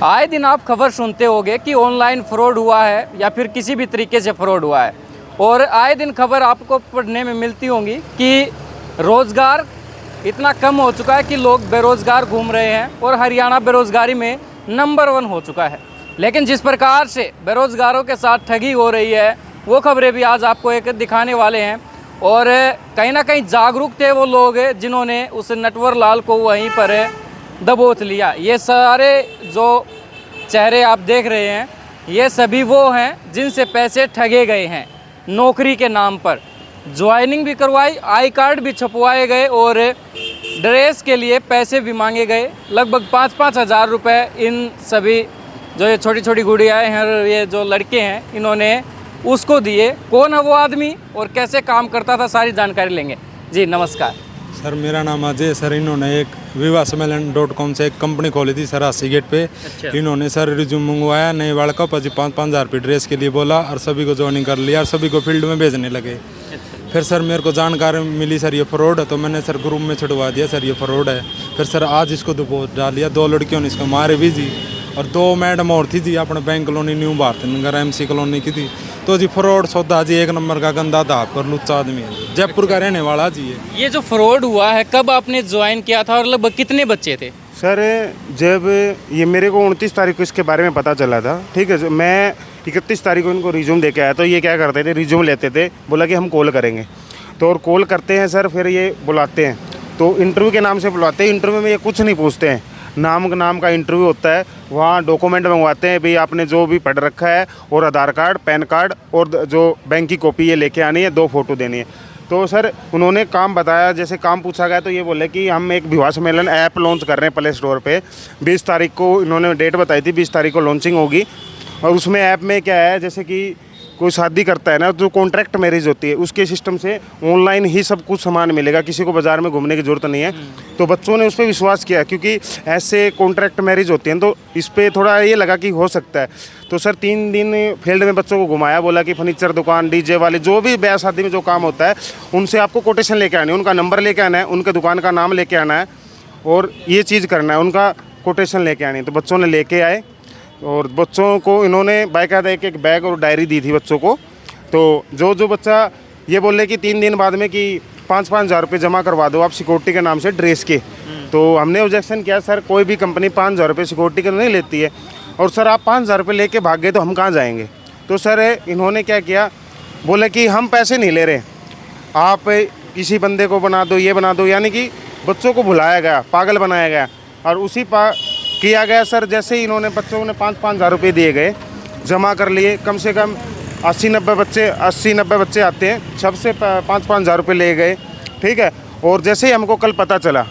आए दिन आप खबर सुनते होंगे कि ऑनलाइन फ्रॉड हुआ है या फिर किसी भी तरीके से फ्रॉड हुआ है। और आए दिन खबर आपको पढ़ने में मिलती होंगी कि रोज़गार इतना कम हो चुका है कि लोग बेरोज़गार घूम रहे हैं और हरियाणा बेरोज़गारी में नंबर 1 हो चुका है। लेकिन जिस प्रकार से बेरोज़गारों के साथ ठगी हो रही है वो खबरें भी आज आपको एक दिखाने वाले हैं। और कहीं ना कहीं जागरूक थे वो लोग जिन्होंने उस नटवर लाल को वहीं पर दबोच लिया। ये सारे जो चेहरे आप देख रहे हैं ये सभी वो हैं जिनसे पैसे ठगे गए हैं। नौकरी के नाम पर ज्वाइनिंग भी करवाई, आई कार्ड भी छपवाए गए और ड्रेस के लिए पैसे भी मांगे गए। लगभग 5-5 हज़ार रुपये इन सभी जो ये छोटी छोटी गुड़ियाएँ हैं और ये जो लड़के हैं इन्होंने उसको दिए। कौन है वो आदमी और कैसे काम करता था सारी जानकारी लेंगे। जी नमस्कार सर, मेरा नाम अजय। सर, इन्होंने एक विवाह सम्मेलन.com से एक कंपनी खोली थी सर अस्सी गेट पे। अच्छा। इन्होंने सर रिज्यूम मंगवाया नए वाले का 5-5 हज़ार रुपये ड्रेस के लिए बोला और सभी को ज्वाइनिंग कर लिया और सभी को फील्ड में भेजने लगे। फिर सर मेरे को जानकारी मिली सर ये फ्रॉड है, तो मैंने सर ग्रुप में छुड़वा दिया सर ये फ्रॉड है। फिर सर आज इसको दबोच डाल दिया। 2 लड़कियों ने इसको मारे भी जी और 2 मैडम और थी जी अपने bank colony new Bharat Nagar MC colony की थी। तो जी फ्रॉड सौदा जी एक नंबर का गंदा था पर लुच्चा आदमी है, जयपुर का रहने वाला जी है। ये जो फ्रॉड हुआ है कब आपने ज्वाइन किया था और लगभग कितने बच्चे थे? सर जब ये मेरे को 29 तारीख को इसके बारे में पता चला था, ठीक है। मैं 31 तारीख को इनको रिज्यूम दे के आया। तो ये क्या करते थे, रिज्यूम लेते थे, बोला कि हम कॉल करेंगे। तो और कॉल करते हैं सर, फिर ये बुलाते हैं तो इंटरव्यू के नाम से बुलाते हैं। इंटरव्यू में ये कुछ नहीं पूछते हैं, नाम का इंटरव्यू होता है। वहाँ डॉक्यूमेंट मंगवाते हैं, भाई आपने जो भी पढ़ रखा है और आधार कार्ड, पैन कार्ड और जो बैंक की कॉपी ये लेके आनी है, 2 फोटो देनी है। तो सर उन्होंने काम बताया, जैसे काम पूछा गया तो ये बोले कि हम एक विवाह सम्मेलन ऐप लॉन्च कर रहे हैं प्ले स्टोर पे। 20 तारीख को इन्होंने डेट बताई थी, 20 तारीख को लॉन्चिंग होगी। और उसमें ऐप में क्या है, जैसे कि कोई शादी करता है ना, जो कॉन्ट्रैक्ट मैरिज होती है उसके सिस्टम से ऑनलाइन ही सब कुछ सामान मिलेगा, किसी को बाज़ार में घूमने की ज़रूरत नहीं है। तो बच्चों ने उस पर विश्वास किया क्योंकि ऐसे कॉन्ट्रैक्ट मैरिज होती हैं, तो इस पर थोड़ा ये लगा कि हो सकता है। तो सर 3 दिन फील्ड में बच्चों को घुमाया, बोला कि फर्नीचर दुकान, DJ वाले, जो भी ब्याह शादी में जो काम होता है उनसे आपको कोटेशन लेके आनी है, उनका नंबर लेके आना है, उनके दुकान का नाम लेके आना है और ये चीज़ करना है, उनका कोटेशन लेके आनी है। तो बच्चों ने लेके आए और बच्चों को इन्होंने बाकायदा एक बैग और डायरी दी थी बच्चों को। तो जो बच्चा ये बोले कि 3 दिन बाद में कि 5-5 हज़ार रुपये जमा करवा दो आप सिक्योरिटी के नाम से ड्रेस के। तो हमने ऑब्जेक्शन किया, सर कोई भी कंपनी 5 हज़ार रुपये सिक्योरिटी के नहीं लेती है और सर आप 5 हज़ार रुपये लेके भाग गए तो हम कहाँ जाएंगे। तो सर इन्होंने क्या किया, बोले कि हम पैसे नहीं ले रहे, आप किसी बंदे को बना दो, ये बना दो, यानी कि बच्चों को भुलाया गया, पागल बनाया गया और उसी किया गया। सर जैसे ही इन्होंने बच्चों ने 5-5 हज़ार रुपये दिए गए, जमा कर लिए। कम से कम 80-90 बच्चे आते हैं, सबसे 5-5 हज़ार रुपये ले गए, ठीक है। और जैसे ही हमको कल पता चला,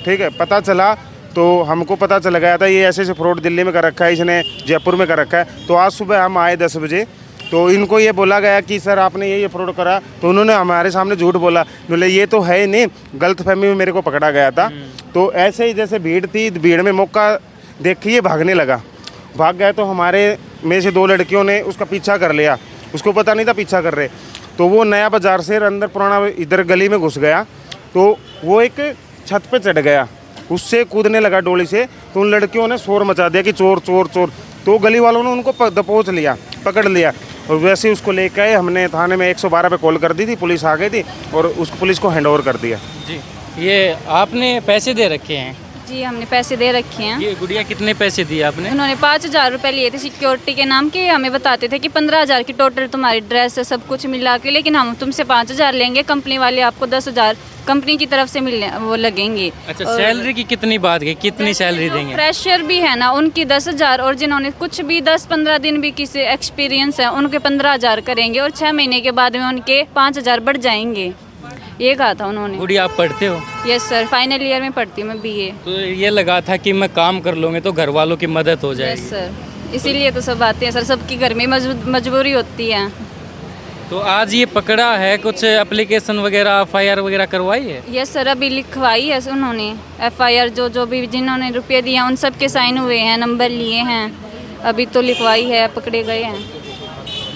ठीक है, पता चला तो हमको पता चल गया था ये ऐसे फ्रॉड दिल्ली में कर रखा है, इसने जयपुर में कर रखा है। तो आज सुबह हम आए 10 बजे, तो इनको ये बोला गया कि सर आपने ये फ्रॉड करा। तो उन्होंने हमारे सामने झूठ बोला, बोले ये तो है ही नहीं, गलतफहमी में मेरे को पकड़ा गया था। तो ऐसे ही जैसे भीड़ थी, भीड़ में मौका देखिए भागने लगा, भाग गया। तो हमारे में से 2 लड़कियों ने उसका पीछा कर लिया, उसको पता नहीं था पीछा कर रहे। तो वो नया बाज़ार से अंदर पुराना इधर गली में घुस गया, तो वो एक छत पे चढ़ गया, उससे कूदने लगा डोली से। तो उन लड़कियों ने शोर मचा दिया कि चोर चोर चोर। तो गली वालों ने उनको दबोच लिया, पकड़ लिया और वैसे ही उसको लेकर आए। हमने थाने में 112 पे कॉल कर दी थी, पुलिस आ गई थी और उस पुलिस को हैंड ओवर कर दिया। जी, ये आपने पैसे दे रखे हैं? जी हमने पैसे दे रखे हैं। ये गुड़िया कितने पैसे दिए आपने? उन्होंने 5 हज़ार रुपये लिए थे सिक्योरिटी के नाम के। हमें बताते थे कि 15 हज़ार की टोटल तुम्हारी ड्रेस है, सब कुछ मिला के, लेकिन हम तुमसे 5 हज़ार लेंगे, कंपनी वाले आपको 10 हज़ार कंपनी की तरफ से मिलने वो लगेंगे। अच्छा, सैलरी की कितनी बात गई, कितनी सैलरी देंगे? फ्रेशर भी है ना उनकी 10 हज़ार और जिन्होंने कुछ भी 10-15 दिन भी किसी एक्सपीरियंस है उनके 15 हज़ार करेंगे और 6 महीने के बाद में उनके 5 हज़ार बढ़ जाएंगे, ये कहा था उन्होंने। गुड़िया आप पढ़ते हो? यस सर, फाइनल ईयर में पढ़ती हूँ मैं BA। तो ये लगा था कि मैं काम कर लूँगी तो घर वालों की मदद हो जाएगी। यस सर, इसीलिए तो सब आते हैं सर, सबकी घर में मजबूरी होती है। तो आज ये पकड़ा है, कुछ एप्लीकेशन वगैरह FIR वगैरह करवाई है? यस सर, अभी लिखवाई है उन्होंने FIR, जो भी जिन्होंने रुपये दिए उन सब के साइन हुए हैं, नंबर लिए हैं, अभी तो लिखवाई है, पकड़े गए हैं।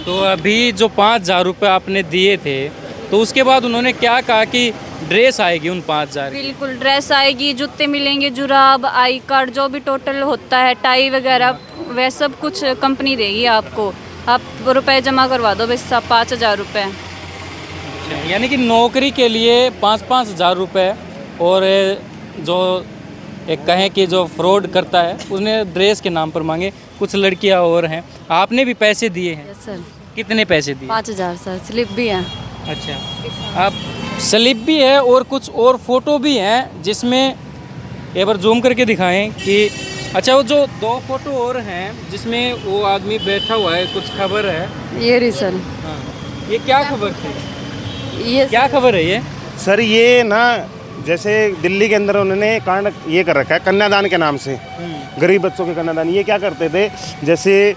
तो अभी जो 5 हज़ार रुपये आपने दिए थे तो उसके बाद उन्होंने क्या कहा कि ड्रेस आएगी उन 5,000 की? बिल्कुल ड्रेस आएगी, जूते मिलेंगे, जुराब, आई कार्ड, जो भी टोटल होता है, टाई वगैरह, वह सब कुछ कंपनी देगी आपको। आप रुपए जमा करवा दो बस, 5,000 रुपये। यानी कि नौकरी के लिए 5-5 हज़ार रुपये, और जो एक कहें कि जो फ्रॉड करता है उसने ड्रेस के नाम पर मांगे। कुछ लड़कियां और हैं, आपने भी पैसे दिए हैं? यस सर, कितने पैसे दिए? 5,000 सर, स्लिप भी है। अच्छा, आप स्लिप भी है और कुछ और फोटो भी हैं जिसमें एक बार जूम करके दिखाएं कि अच्छा, वो जो 2 फोटो और हैं जिसमें वो आदमी बैठा हुआ है, कुछ खबर है? ये रही सर, हाँ, ये क्या खबर थी? ये क्या खबर है ये? सर ये ना, जैसे दिल्ली के अंदर उन्होंने कांड ये कर रखा है कन्यादान के नाम से, गरीब बच्चों के कन्यादान। ये क्या करते थे, जैसे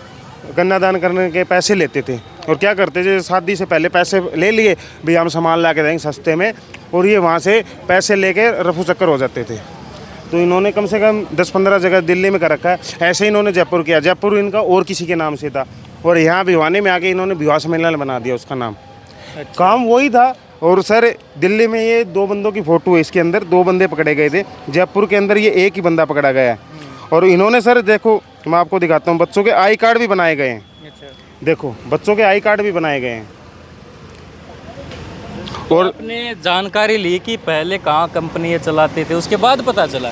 कन्यादान करने के पैसे लेते थे और क्या करते थे, शादी से पहले पैसे ले लिए, भी हम सामान ला के देंगे सस्ते में, और ये वहाँ से पैसे लेके रफू चक्कर हो जाते थे। तो इन्होंने कम से कम 10-15 जगह दिल्ली में कर रखा है। ऐसे ही इन्होंने जयपुर किया, जयपुर इनका और किसी के नाम से था, और यहाँ भिवानी में आके इन्होंने विवाह सम्मेलन बना दिया उसका नाम। काम वही था। और सर दिल्ली में ये 2 बंदों की फ़ोटो है, इसके अंदर 2 बंदे पकड़े गए थे, जयपुर के अंदर ये एक ही बंदा पकड़ा गया है। और इन्होंने सर देखो, मैं आपको दिखाता हूँ, बच्चों के आई कार्ड भी बनाए गए हैं। देखो बच्चों के आई कार्ड भी बनाए गए हैं। और आपने जानकारी ली कि पहले कहाँ कंपनी ये चलाते थे, उसके बाद पता चला?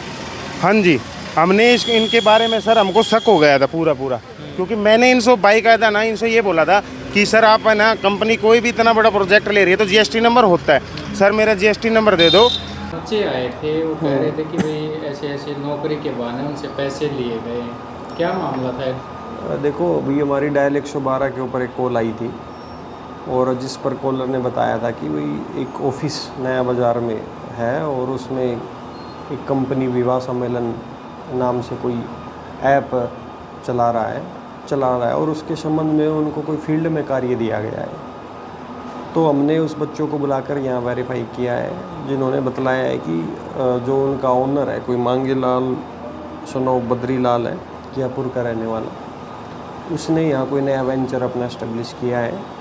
हाँ जी, हमने इनके बारे में सर हमको शक हो गया था पूरा, क्योंकि मैंने इनसे बाकायदा ना इनसे ये बोला था कि सर आप है ना, कंपनी कोई भी इतना बड़ा प्रोजेक्ट ले रही है तो जीएसटी नंबर होता है, सर मेरा जीएसटी नंबर दे दो। बच्चे आए थे, वो कह रहे थे कि भाई ऐसे ऐसे नौकरी के बहाने उनसे पैसे लिए गए, क्या मामला था? देखो, अभी हमारी डायल 112 के ऊपर एक कॉल आई थी, और जिस पर कॉलर ने बताया था कि भाई एक ऑफिस नया बाज़ार में है और उसमें एक कंपनी विवाह सम्मेलन नाम से कोई ऐप चला रहा है और उसके संबंध में उनको कोई फील्ड में कार्य दिया गया है। तो हमने उस बच्चों को बुलाकर यहाँ वेरीफाई किया है, जिन्होंने बतलाया है कि जो उनका ओनर है कोई मांगेलाल सनो बद्री लाल है, जयपुर का रहने वाला, उसने यहाँ कोई नया वेंचर अपना इस्टेब्लिश किया है।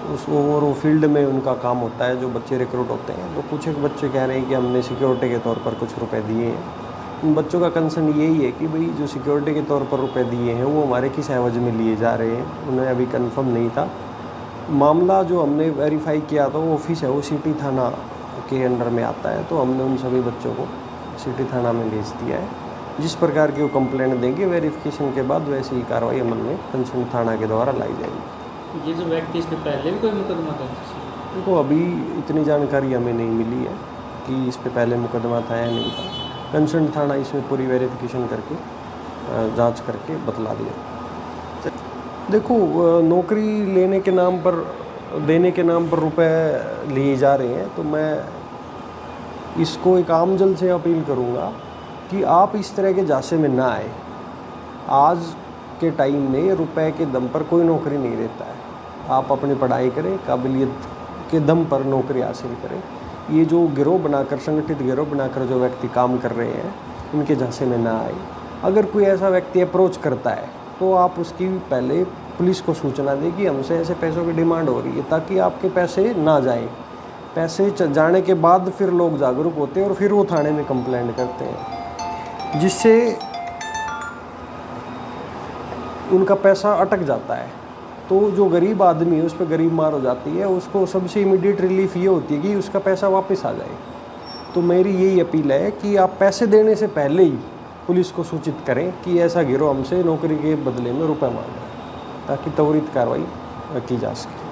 और वो फील्ड में उनका काम होता है, जो बच्चे रिक्रूट होते हैं। तो कुछ एक बच्चे कह रहे हैं कि हमने सिक्योरिटी के तौर पर कुछ रुपए दिए हैं। उन बच्चों का कंसर्न यही है कि भाई जो सिक्योरिटी के तौर पर रुपए दिए हैं वो हमारे किस एवज में लिए जा रहे हैं, उन्हें अभी कंफर्म नहीं था। मामला जो हमने वेरीफाई किया था वो ऑफिस है, वो सिटी थाना के अंडर में आता है। तो हमने उन सभी बच्चों को सिटी थाना में भेज दिया है। जिस प्रकार की वो कंप्लेंट देंगे, वेरिफिकेशन के बाद वैसे ही कार्रवाई अमल में कंसर्न थाना के द्वारा लाई जाएगी। ये जो व्यक्ति, इस पे पहले भी कोई मुकदमा था? देखो, अभी इतनी जानकारी हमें नहीं मिली है कि इस पे पहले मुकदमा था या नहीं था। कंसर्न थाना इसमें पूरी वेरिफिकेशन करके जांच करके बतला दिया। देखो, नौकरी लेने के नाम पर, देने के नाम पर रुपए लिए जा रहे हैं, तो मैं इसको एक आम जन से अपील करूंगा कि आप इस तरह के झांसे में ना आए। आज के टाइम में रुपए के दम पर कोई नौकरी नहीं देता है। आप अपनी पढ़ाई करें, काबिलियत के दम पर नौकरी हासिल करें। ये जो गिरोह बनाकर, संगठित गिरोह बनाकर जो व्यक्ति काम कर रहे हैं, इनके झांसे में ना आए। अगर कोई ऐसा व्यक्ति अप्रोच करता है तो आप उसकी पहले पुलिस को सूचना दें कि हमसे ऐसे पैसों की डिमांड हो रही है, ताकि आपके पैसे ना जाएं। पैसे जाने के बाद फिर लोग जागरूक होते हैं और फिर वो थाने में कंप्लेंट करते हैं, जिससे उनका पैसा अटक जाता है। तो जो गरीब आदमी है उस पर गरीब मार हो जाती है, उसको सबसे इमीडिएट रिलीफ ये होती है कि उसका पैसा वापस आ जाए। तो मेरी यही अपील है कि आप पैसे देने से पहले ही पुलिस को सूचित करें कि ऐसा गिरोह हमसे नौकरी के बदले में रुपए मांग रहा है, ताकि त्वरित कार्रवाई की जा सके।